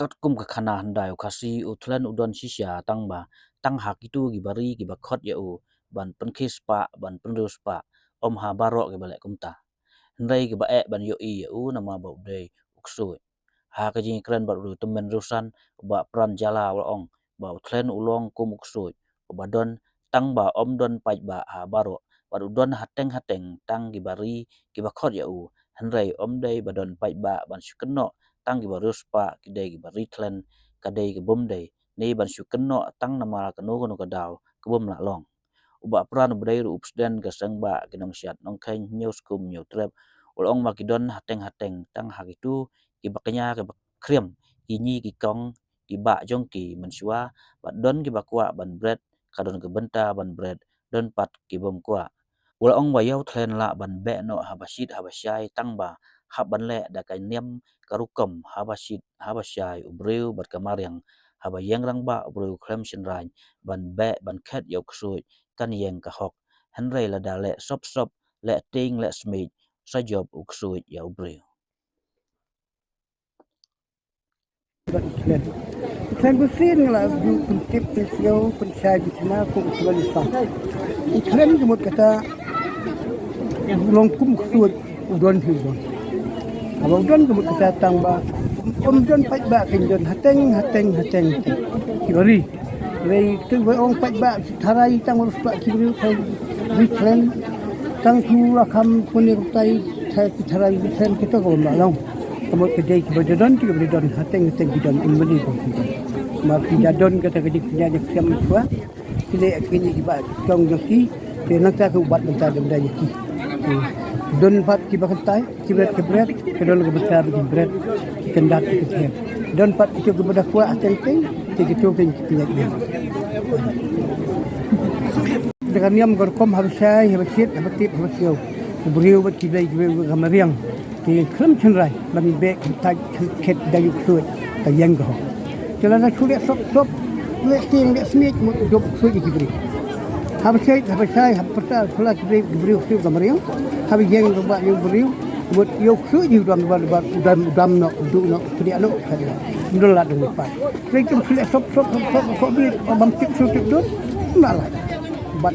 kat kum ka khana handai khasi u Thlen udon sisia Tangba tang hak itu gibari gibakhot ya u ban penkis pa ban penrus pa om Haba ro ke balek kumta ndai ke bae ban yo I ya u nama ba dei uksui ha ka jing kren ba Riewtymmen Riewsan ba pran jala wa ong ba Thlen ulong kum uksui ba don Tangba om don pai ba Haba ro ba udon hateng tang gibari gibakhot ya u handai om dei ba don pai ba ban syukno tang gi barus pa kidai gi bari Thlen kadai gi bom dei nei ban syukno tang nama kanu kanu kadaw kubum la long uba pran bdai ru upsden ga sangba ginong syat nong khain news kum new trap ulong makidon hateng tang hagitu gi baknya ke bakrem ini gi kong gi ba jong ki mensua ba don gi bakwa ban bread kadon ge benta ban bread don pat ki bom kwa ulong wayau Thlen la ban be no Haba Shai Tangba haban le da kai nem karukom Haba Shai ubreu bat kamariang haba yang rang ba ubreu klem shinrai ban be ban khet yok sui kan yang ka hok hanrei la da le sop le ting le smith sa job uksui ya ubreu Thlen busin la du kuntip pesio pensai bitna ku kualisa. Thlen jumut kata longkum kuat udon hidon. Kalau udon jumut kata Tangba don pai ba kinjon hateng kibari. Lei tu ong pai ba tharai tang urus ba kibri Thlen tang tu rakam punirtai thai tharai Thlen kita ko malong. Kemudian kedai kebadan juga berdon hateng bidon umbani ko. Maka jadon kata kedik penyanyi siam tua. Kile kini kiba kong joki nak tak ubat benda benda joki. Don pat kiba kentai kibret kedol ke besar kibret kendat kecil. Don pat itu kepada kuat hateng begitu penyanyi. Dengan niam gorkom habisai habisit habitip habisio. Beriu bat kidai kamariang. Thì khám chân rai làm bẹ ta khét đại dục suy ta yang go cho nên là suy sop lệ tiền lệ smith một dục suy gì kibri habis sai hab perta sulah kibri suy kamariang habis yang go ba yung beriu buat yok suy gì dam no du no dia no kada ndol la dong pa lek tum suy sop bi bam tik suy dun la bat